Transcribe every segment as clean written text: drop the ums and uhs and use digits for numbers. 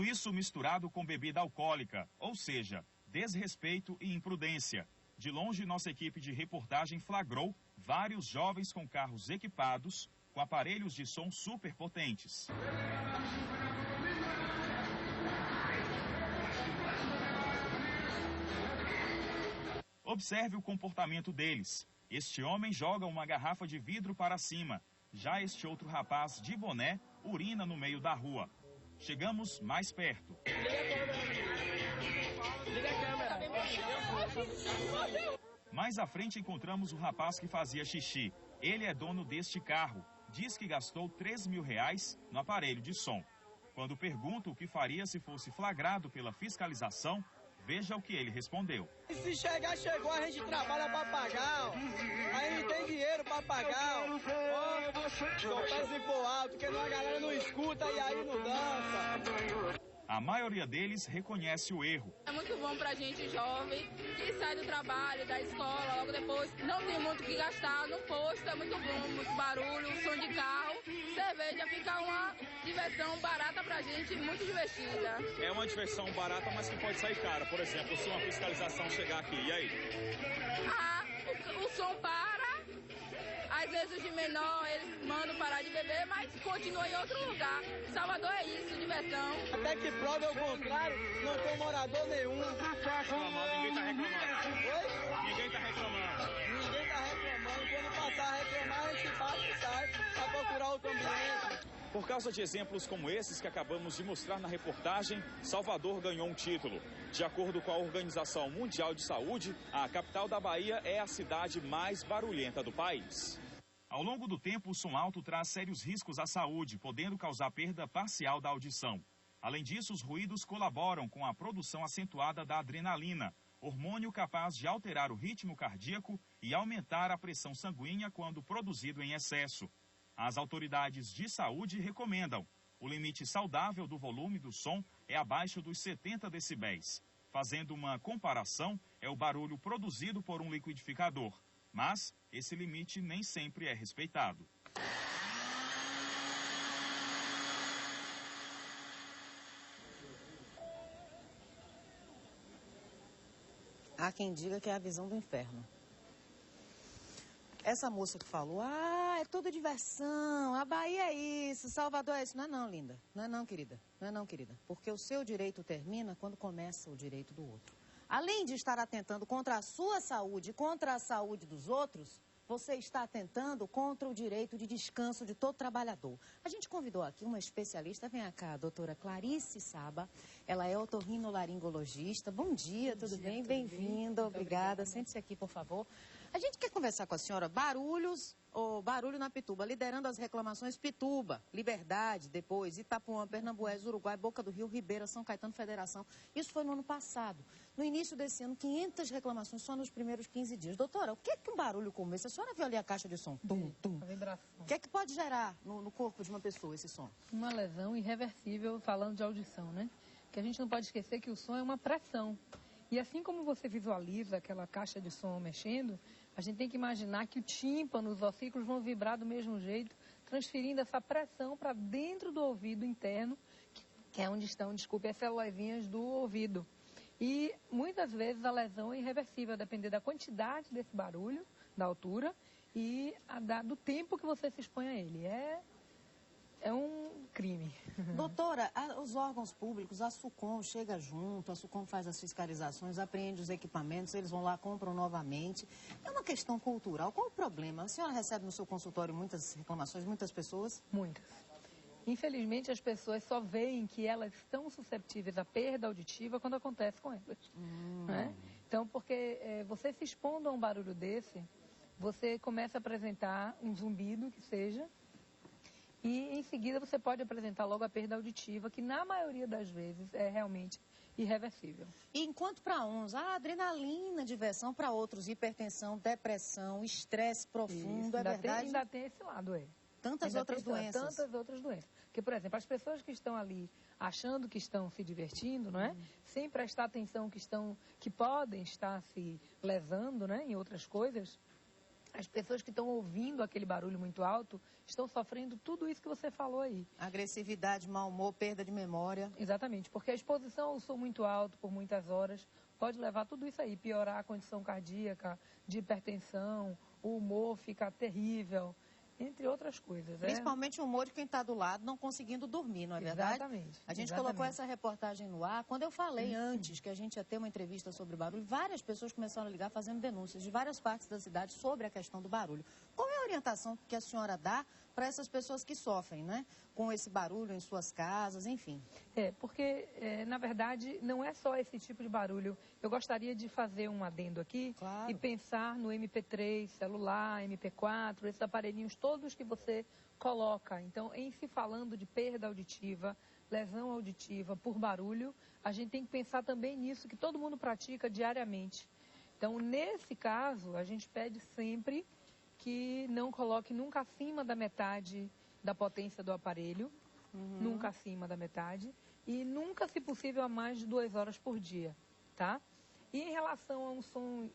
Tudo isso misturado com bebida alcoólica, ou seja, desrespeito e imprudência. De longe, nossa equipe de reportagem flagrou vários jovens com carros equipados com aparelhos de som superpotentes. Observe o comportamento deles. Este homem joga uma garrafa de vidro para cima. Já este outro rapaz de boné urina no meio da rua. Chegamos mais perto. Mais à frente encontramos o rapaz que fazia xixi. Ele é dono deste carro. Diz que gastou R$3.000 no aparelho de som. Quando pergunto o que faria se fosse flagrado pela fiscalização, veja o que ele respondeu. Se chegar, chegou, a gente trabalha para pagar, ó. A gente tem dinheiro para pagar, ó. Só peço e for alto, porque a galera não escuta e aí não dança. A maioria deles reconhece o erro. É muito bom pra gente jovem, que sai do trabalho, da escola, logo depois não tem muito o que gastar no posto, é muito bom, muito barulho, som de carro, cerveja, fica uma diversão barata pra gente, muito divertida. É uma diversão barata, mas que pode sair cara. Por exemplo, se uma fiscalização chegar aqui, e aí? O som para, às vezes os de menor, eles mandam parar de beber, mas continua em outro lugar. Salvador é isso, diversão. Até que prova o contrário, não tem morador nenhum. Ninguém tá reclamando. Oi? Ninguém tá reclamando. Ninguém tá reclamando. Quando passar a reclamar, a gente passa e sai para procurar outro ambiente. Por causa de exemplos como esses que acabamos de mostrar na reportagem, Salvador ganhou um título. De acordo com a Organização Mundial de Saúde, a capital da Bahia é a cidade mais barulhenta do país. Ao longo do tempo, o som alto traz sérios riscos à saúde, podendo causar perda parcial da audição. Além disso, os ruídos colaboram com a produção acentuada da adrenalina, hormônio capaz de alterar o ritmo cardíaco e aumentar a pressão sanguínea quando produzido em excesso. As autoridades de saúde recomendam: o limite saudável do volume do som é abaixo dos 70 decibéis. Fazendo uma comparação, é o barulho produzido por um liquidificador. Mas esse limite nem sempre é respeitado. Há quem diga que é a visão do inferno. Essa moça que falou, é tudo diversão, a Bahia é isso, Salvador é isso. Não é não, linda. Não é não, querida. Não é não, querida. Porque o seu direito termina quando começa o direito do outro. Além de estar atentando contra a sua saúde e contra a saúde dos outros, você está atentando contra o direito de descanso de todo trabalhador. A gente convidou aqui uma especialista, vem cá, a doutora Clarice Saba. Ela é otorrinolaringologista. Bom dia, tudo bem? Bem-vinda, obrigada. Sente-se aqui, por favor. A gente quer conversar com a senhora barulho na Pituba, liderando as reclamações Pituba, Liberdade, depois Itapuã, Pernambués, Uruguai, Boca do Rio, Ribeira, São Caetano, Federação. Isso foi no ano passado. No início desse ano, 500 reclamações só nos primeiros 15 dias. Doutora, o que é que um barulho como esse? A senhora viu ali a caixa de som? Tum, tum. A vibração. O que é que pode gerar no corpo de uma pessoa esse som? Uma lesão irreversível, falando de audição, né? Que a gente não pode esquecer que o som é uma pressão. E assim como você visualiza aquela caixa de som mexendo, a gente tem que imaginar que o tímpano, os ossículos vão vibrar do mesmo jeito, transferindo essa pressão para dentro do ouvido interno, que é onde estão, as células do ouvido. E muitas vezes a lesão é irreversível, a depender da quantidade desse barulho, da altura e do tempo que você se expõe a ele. É um crime. Doutora, os órgãos públicos, a SUCOM chega junto, a SUCOM faz as fiscalizações, apreende os equipamentos, eles vão lá, compram novamente. É uma questão cultural. Qual o problema? A senhora recebe no seu consultório muitas reclamações, muitas pessoas? Muitas. Infelizmente, as pessoas só veem que elas estão susceptíveis à perda auditiva quando acontece com elas. Né? Então, porque você se expondo a um barulho desse, você começa a apresentar um zumbido, que seja, e em seguida você pode apresentar logo a perda auditiva, que na maioria das vezes é realmente irreversível. E enquanto para uns, adrenalina, diversão, para outros, hipertensão, depressão, estresse profundo, isso, é verdade? Ainda tem esse lado, Tantas outras doenças. Tantas outras doenças. Porque, por exemplo, as pessoas que estão ali achando que estão se divertindo, não é? Sem prestar atenção que podem estar se lesando, né, em outras coisas, As pessoas que estão ouvindo aquele barulho muito alto estão sofrendo tudo isso que você falou aí. Agressividade, mau humor, perda de memória. Exatamente, porque a exposição ao som muito alto por muitas horas pode levar tudo isso aí, piorar a condição cardíaca, de hipertensão, o humor fica terrível, entre outras coisas. Principalmente o humor de quem está do lado não conseguindo dormir, não é verdade? Exatamente. A gente colocou essa reportagem no ar. Quando eu falei antes que a gente ia ter uma entrevista sobre o barulho, várias pessoas começaram a ligar fazendo denúncias de várias partes da cidade sobre a questão do barulho. Qual é a orientação que a senhora dá para essas pessoas que sofrem, né? Com esse barulho em suas casas, enfim? Porque, na verdade, não é só esse tipo de barulho. Eu gostaria de fazer um adendo aqui e pensar no MP3, celular, MP4, esses aparelhinhos todos que você coloca. Então, em se falando de perda auditiva, lesão auditiva por barulho, a gente tem que pensar também nisso que todo mundo pratica diariamente. Então, nesse caso, a gente pede sempre que não coloque nunca acima da metade da potência do aparelho, nunca acima da metade, e nunca, se possível, a mais de 2 horas por dia, tá? E em relação a um som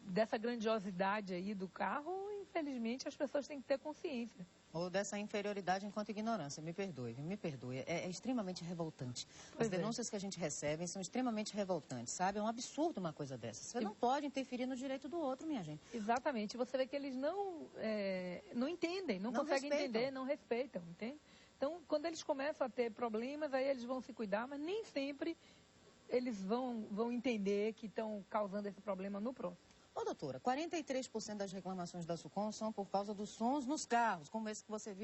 dessa grandiosidade aí do carro, infelizmente, as pessoas têm que ter consciência. Ou dessa inferioridade enquanto ignorância, me perdoe, me perdoe. É extremamente revoltante. As denúncias que a gente recebe são extremamente revoltantes, sabe? É um absurdo uma coisa dessa. Você não pode interferir no direito do outro, minha gente. Exatamente. Você vê que eles não entendem, não conseguem entender, não respeitam, entende? Então, quando eles começam a ter problemas, aí eles vão se cuidar, mas nem sempre eles vão entender que estão causando esse problema no próximo. Ô, doutora, 43% das reclamações da SUCOM são por causa dos sons nos carros, como esse que vocês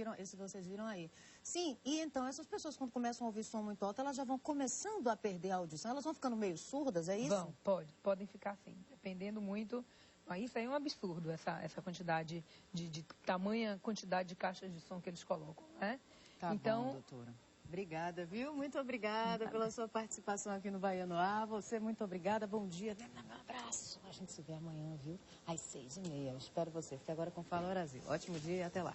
viram aí. Sim, e então essas pessoas, quando começam a ouvir som muito alto, elas já vão começando a perder a audição, elas vão ficando meio surdas, é isso? Podem ficar sim, dependendo muito. Mas isso aí é um absurdo, essa quantidade de tamanha quantidade de caixas de som que eles colocam, né? Tá então, bom, doutora. Obrigada, viu? Muito obrigada pela sua participação aqui no Bahia no Ar. Você, muito obrigada. Bom dia. Um abraço. A gente se vê amanhã, viu? Às 6h30. Eu espero você. Fique agora com Fala Brasil. Ótimo dia e até lá.